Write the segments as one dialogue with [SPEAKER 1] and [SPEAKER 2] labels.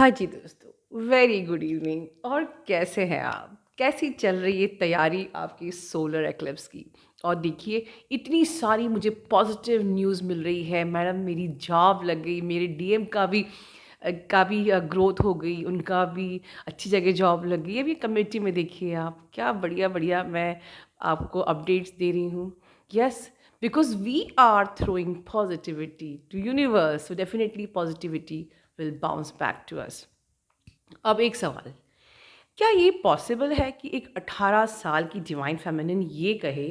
[SPEAKER 1] हाँ जी दोस्तों, very good evening. और कैसे हैं आप? कैसी चल रही है तैयारी आपकी सोलर एक्लिप्स की? और देखिए, इतनी सारी मुझे पॉजिटिव न्यूज़ मिल रही है। मैडम मेरी जॉब लग गई, मेरे डीएम का भी ग्रोथ हो गई, उनका भी अच्छी जगह जॉब लग गई। अभी कमेटी में देखिए आप, क्या बढ़िया-बढ़िया मैं आपको अपडेट्स दे रही हूँ। Yes, because we are throwing positivity to universe, so definitely positivity will bounce back to us. अब एक सवाल, क्या ये पॉसिबल है कि एक 18 साल की डिवाइन फेमिनिन ये कहे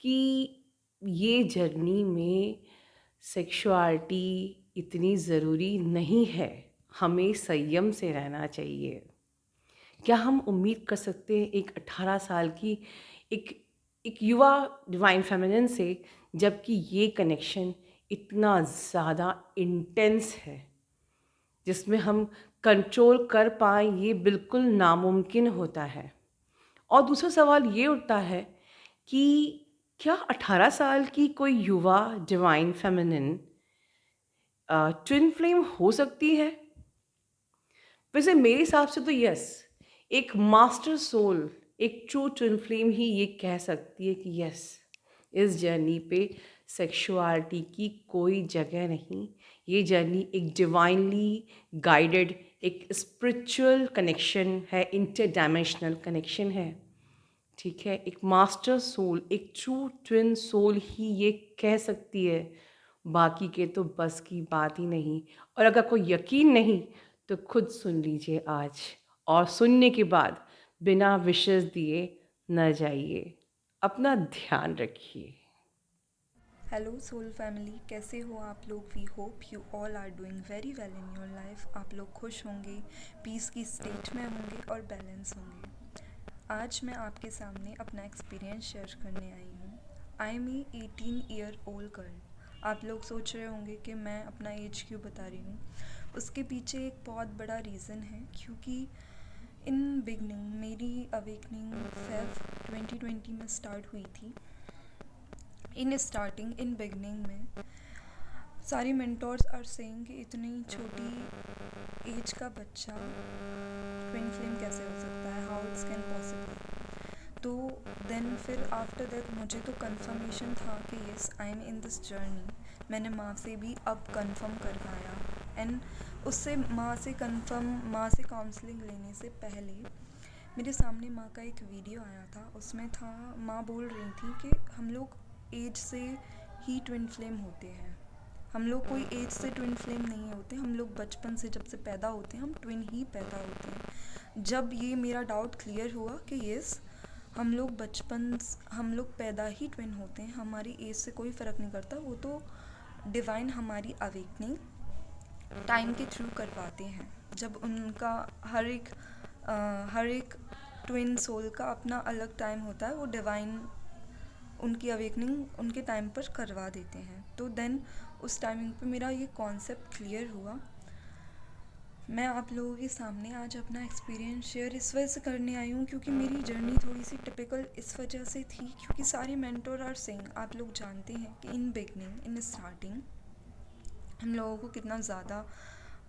[SPEAKER 1] कि ये जर्नी में सेक्सुअलिटी इतनी ज़रूरी नहीं है, हमें संयम से रहना चाहिए? क्या हम उम्मीद कर सकते हैं एक 18 साल की एक एक युवा डिवाइन फेमिनिन से, जबकि ये कनेक्शन इतना ज़्यादा इंटेंस है, जिसमें हम कंट्रोल कर पाएँ ये बिल्कुल नामुमकिन होता है। और दूसरा सवाल ये उठता है कि क्या 18 साल की कोई युवा डिवाइन फेमिनिन ट्विन फ्लेम हो सकती है? वैसे मेरे हिसाब से तो यस, एक मास्टर सोल, एक ट्रू ट्विन फ्लेम ही ये कह सकती है कि यस, इस जर्नी पे सेक्सुअलिटी की कोई जगह नहीं। ये जर्नी एक डिवाइनली गाइडेड, एक स्पिरिचुअल कनेक्शन है, इंटरडायमेंशनल कनेक्शन है। ठीक है, एक मास्टर सोल, एक ट्रू ट्विन सोल ही ये कह सकती है। बाकी के तो बस की बात ही नहीं। और अगर कोई यकीन नहीं तो खुद सुन लीजिए आज, और सुनने के बाद बिना विशेष दिए न जाइए। अपना ध्यान रखिए।
[SPEAKER 2] हेलो सोल फैमिली, कैसे हो आप लोग? We hope you all are doing very well in your life. आप लोग खुश होंगे, पीस की स्टेट में होंगे और बैलेंस होंगे। आज मैं आपके सामने अपना एक्सपीरियंस शेयर करने आई हूँ। I am a 18-year-old girl. आप लोग सोच रहे होंगे कि मैं अपना एज क्यों बता रही हूँ। उसके पीछे एक बहुत बड़ा रीज़न है, क्योंकि इन बिगनिंग मेरी अवेकनिंग फेब 2020 में स्टार्ट हुई थी। इन बिगनिंग में सारी मेंटोर्स आर सेइंग कि इतनी छोटी एज का बच्चा ट्विन फ्लेम कैसे हो सकता है, हाउ इट्स कैन पॉसिबल। तो देन फिर आफ्टर दैट मुझे तो कंफर्मेशन था कि yes, I am in this journey. मैंने माँ से भी अब कंफर्म करवाया। एंड उससे माँ से काउंसलिंग लेने से पहले मेरे सामने माँ का एक वीडियो आया था। उसमें था, माँ बोल रही थी कि हम लोग एज से ही ट्विन फ्लेम होते हैं। हम लोग कोई एज से ट्विन फ्लेम नहीं होते। हम लोग बचपन से, जब से पैदा होते हैं, हम ट्विन ही पैदा होते हैं। जब ये मेरा डाउट क्लियर हुआ कि यस, हम लोग पैदा ही ट्विन होते हैं, हमारी एज से कोई फ़र्क नहीं करता। वो तो डिवाइन हमारी अवेकनिंग टाइम के थ्रू करवाते हैं। जब उनका हर एक ट्विन सोल का अपना अलग टाइम होता है, वो डिवाइन उनकी अवेकनिंग उनके टाइम पर करवा देते हैं। तो देन उस टाइमिंग पे मेरा ये कॉन्सेप्ट क्लियर हुआ। मैं आप लोगों के सामने आज अपना एक्सपीरियंस शेयर इस वजह से करने आई हूँ, क्योंकि मेरी जर्नी थोड़ी सी टिपिकल इस वजह से थी, क्योंकि सारे मेंटोर आर सेइंग, आप लोग जानते हैं कि इन बिगनिंग, इन स्टार्टिंग हम लोगों को कितना ज़्यादा,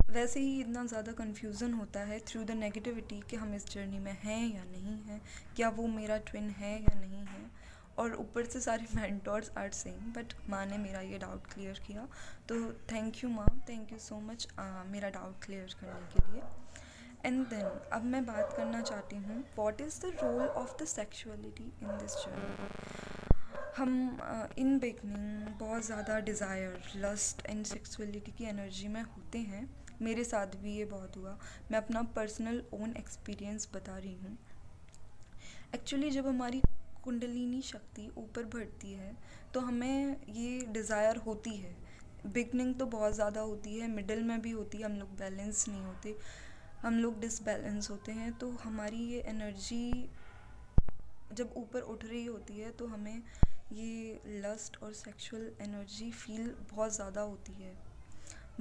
[SPEAKER 2] वैसे ही इतना ज़्यादा कन्फ्यूज़न होता है थ्रू द नेगेटिविटी कि हम इस जर्नी में हैं या नहीं हैं, क्या वो मेरा ट्विन है या नहीं है। और ऊपर से सारे मेंटोर्स आर सेइंग, बट माँ ने मेरा ये डाउट क्लियर किया। तो थैंक यू माँ, थैंक यू सो मच मेरा डाउट क्लियर करने के लिए। एंड देन अब मैं बात करना चाहती हूँ, what is the role of the sexuality in this journey. हम इन बिगनिंग बहुत ज़्यादा डिज़ायर, लस्ट एंड सेक्सुअलिटी की एनर्जी में होते हैं। मेरे साथ भी ये बहुत हुआ। मैं अपना पर्सनल ओन एक्सपीरियंस बता रही हूँ। एक्चुअली जब हमारी कुंडलिनी शक्ति ऊपर बढ़ती है तो हमें ये डिज़ायर होती है। बिगनिंग तो बहुत ज़्यादा होती है, मिडिल में भी होती है। हम लोग बैलेंस नहीं होते, हम लोग डिसबैलेंस होते हैं। तो हमारी ये एनर्जी जब ऊपर उठ रही होती है तो हमें ये लस्ट और सेक्सुअल एनर्जी फील बहुत ज़्यादा होती है।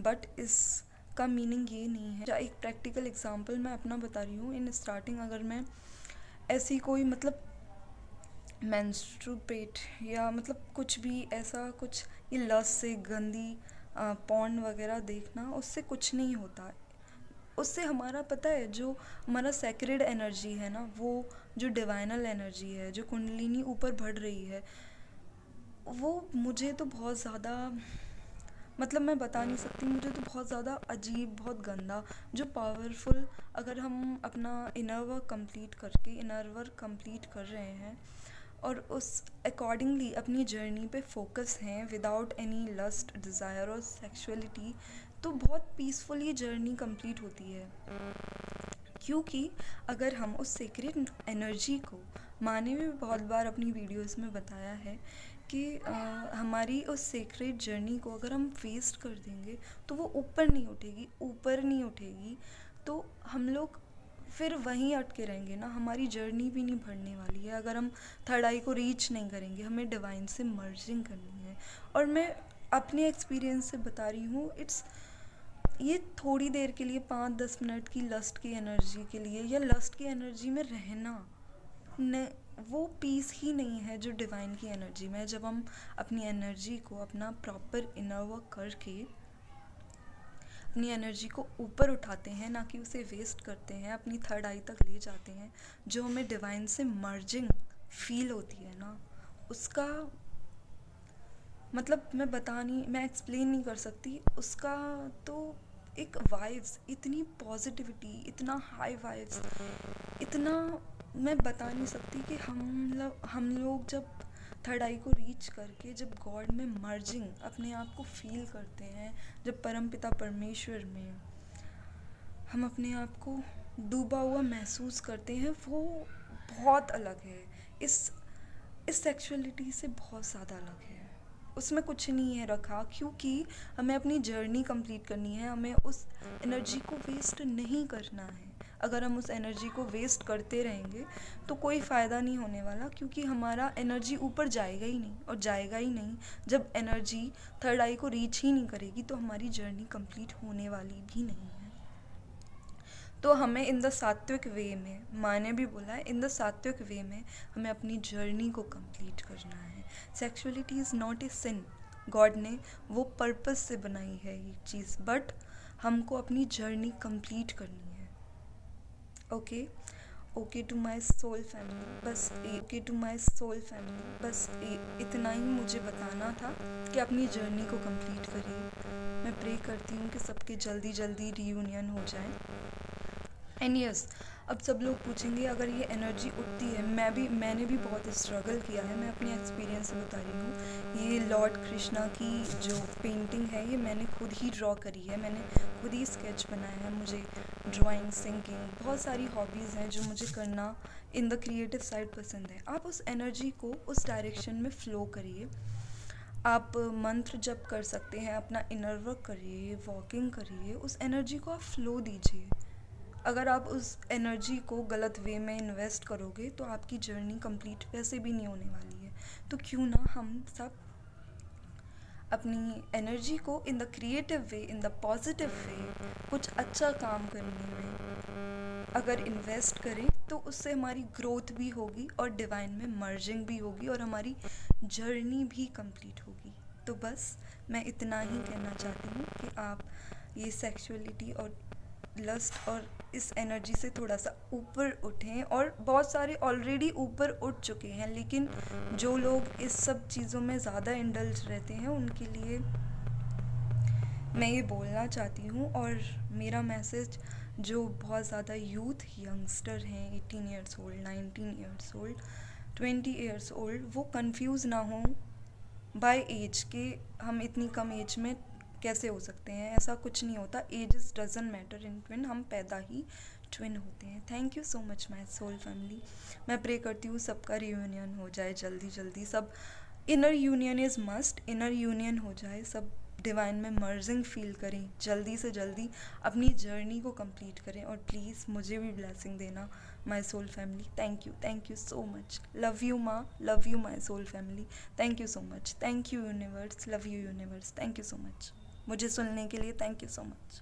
[SPEAKER 2] बट इसका मीनिंग ये नहीं है। एक प्रैक्टिकल एग्जांपल मैं अपना बता रही हूँ। इन स्टार्टिंग अगर मैं ऐसी कोई मतलब मेंस्ट्रुपेट या मतलब कुछ भी ऐसा कुछ, ये लस्ट से गंदी पॉर्न वगैरह देखना, उससे कुछ नहीं होता। उससे हमारा पता है जो हमारा सैक्रेड एनर्जी है ना, वो जो डिवाइनल एनर्जी है, जो कुंडलिनी ऊपर बढ़ रही है, वो मुझे तो बहुत ज़्यादा, मतलब मैं बता नहीं सकती, मुझे तो बहुत ज़्यादा अजीब, बहुत गंदा, जो पावरफुल, अगर हम अपना इनर वर्क कंप्लीट कर रहे हैं और उस अकॉर्डिंगली अपनी जर्नी पे फोकस हैं विदाउट एनी लस्ट, डिज़ायर और सेक्सुअलिटी, तो बहुत पीसफुली जर्नी कंप्लीट होती है। क्योंकि अगर हम उस सीक्रेट एनर्जी को, माने भी बहुत बार अपनी वीडियोस में बताया है कि हमारी उस सीक्रेट जर्नी को अगर हम वेस्ट कर देंगे तो वो ऊपर नहीं उठेगी, तो हम लोग फिर वहीं अटके रहेंगे ना, हमारी जर्नी भी नहीं बढ़ने वाली है। अगर हम थर्ड आई को रीच नहीं करेंगे, हमें डिवाइन से मर्जिंग करनी है। और मैं अपने एक्सपीरियंस से बता रही हूँ, ये थोड़ी देर के लिए 5-10 मिनट की लस्ट की एनर्जी के लिए, या लस्ट की एनर्जी में रहना न, वो पीस ही नहीं है जो डिवाइन की एनर्जी में है। जब हम अपनी एनर्जी को अपना प्रॉपर इनर वर्क करके अपनी एनर्जी को ऊपर उठाते हैं, ना कि उसे वेस्ट करते हैं, अपनी थर्ड आई तक ले जाते हैं, जो हमें डिवाइन से मर्जिंग फील होती है ना, उसका मतलब मैं एक्सप्लेन नहीं कर सकती उसका। तो एक वाइब्स, इतनी पॉजिटिविटी, इतना हाई वाइब्स, इतना मैं बता नहीं सकती कि हम लोग जब थर्ड आई को रीच करके, जब गॉड में मर्जिंग अपने आप को फील करते हैं, जब परमपिता परमेश्वर में हम अपने आप को डूबा हुआ महसूस करते हैं, वो बहुत अलग है। इस सेक्सुअलिटी से बहुत ज़्यादा अलग है। उसमें कुछ नहीं है रखा, क्योंकि हमें अपनी जर्नी कंप्लीट करनी है, हमें उस एनर्जी को वेस्ट नहीं करना है। अगर हम उस एनर्जी को वेस्ट करते रहेंगे तो कोई फ़ायदा नहीं होने वाला, क्योंकि हमारा एनर्जी ऊपर जाएगा ही नहीं, और जाएगा ही नहीं। जब एनर्जी थर्ड आई को रीच ही नहीं करेगी तो हमारी जर्नी कंप्लीट होने वाली भी नहीं है। तो हमें इन द सात्विक वे में, माने भी बोला है, इन द सात्विक वे में हमें अपनी जर्नी को कंप्लीट करना है। Sexuality is not a sin, God ने वो पर्पस से बनाई है ये चीज़, बट हमको अपनी जर्नी कंप्लीट करनी है। Okay to my soul family, बस इतना ही मुझे बताना था कि अपनी जर्नी को कंप्लीट करिए। मैं प्रे करती हूँ कि सबके जल्दी जल्दी रीयूनियन हो जाए। एंड यस, अब सब लोग पूछेंगे अगर ये एनर्जी उठती है, मैंने भी बहुत स्ट्रगल किया है, मैं अपने एक्सपीरियंस से बता रही हूँ। ये लॉर्ड कृष्णा की जो पेंटिंग है, ये मैंने खुद ही ड्रॉ करी है, मैंने खुद ही स्केच बनाया है। मुझे ड्राइंग, सिंगिंग, बहुत सारी हॉबीज़ हैं जो मुझे करना इन द क्रिएटिव साइड पसंद है। आप उस एनर्जी को उस डायरेक्शन में फ़्लो करिए। आप मंत्र जप कर सकते हैं, अपना इनर वर्क करिए, वॉकिंग करिए, उस एनर्जी को आप फ़्लो दीजिए। अगर आप उस एनर्जी को गलत वे में इन्वेस्ट करोगे तो आपकी जर्नी कंप्लीट वैसे भी नहीं होने वाली है। तो क्यों ना हम सब अपनी एनर्जी को in the creative way, in the positive way, कुछ अच्छा काम करने में अगर इन्वेस्ट करें तो उससे हमारी ग्रोथ भी होगी और डिवाइन में मर्जिंग भी होगी और हमारी जर्नी भी कंप्लीट होगी। तो बस मैं इतना ही कहना चाहती हूँ कि आप ये सेक्सुअलिटी और लस्ट और इस एनर्जी से थोड़ा सा ऊपर उठें। और बहुत सारे ऑलरेडी ऊपर उठ चुके हैं, लेकिन जो लोग इस सब चीज़ों में ज़्यादा इंडल्ज रहते हैं उनके लिए मैं ये बोलना चाहती हूँ। और मेरा मैसेज जो बहुत ज़्यादा यूथ, यंगस्टर हैं, 18 years old, 19 years old, 20 years old, वो कंफ्यूज ना हो बाय एज के हम इतनी कम एज में कैसे हो सकते हैं। ऐसा कुछ नहीं होता, ages doesn't matter in twin, हम पैदा ही ट्विन होते हैं। Thank you so much my soul family. मैं प्रे करती हूँ सबका रियूनियन हो जाए जल्दी जल्दी। सब inner union is must, inner union हो जाए, सब डिवाइन में मर्जिंग फील करें, जल्दी से जल्दी अपनी जर्नी को कंप्लीट करें। और प्लीज़ मुझे भी ब्लेसिंग देना my soul family. Thank you so much. Love you माँ, love you my soul family. Thank you so much. Thank you universe, love you universe. Thank you so much. मुझे सुनने के लिए थैंक यू सो मच।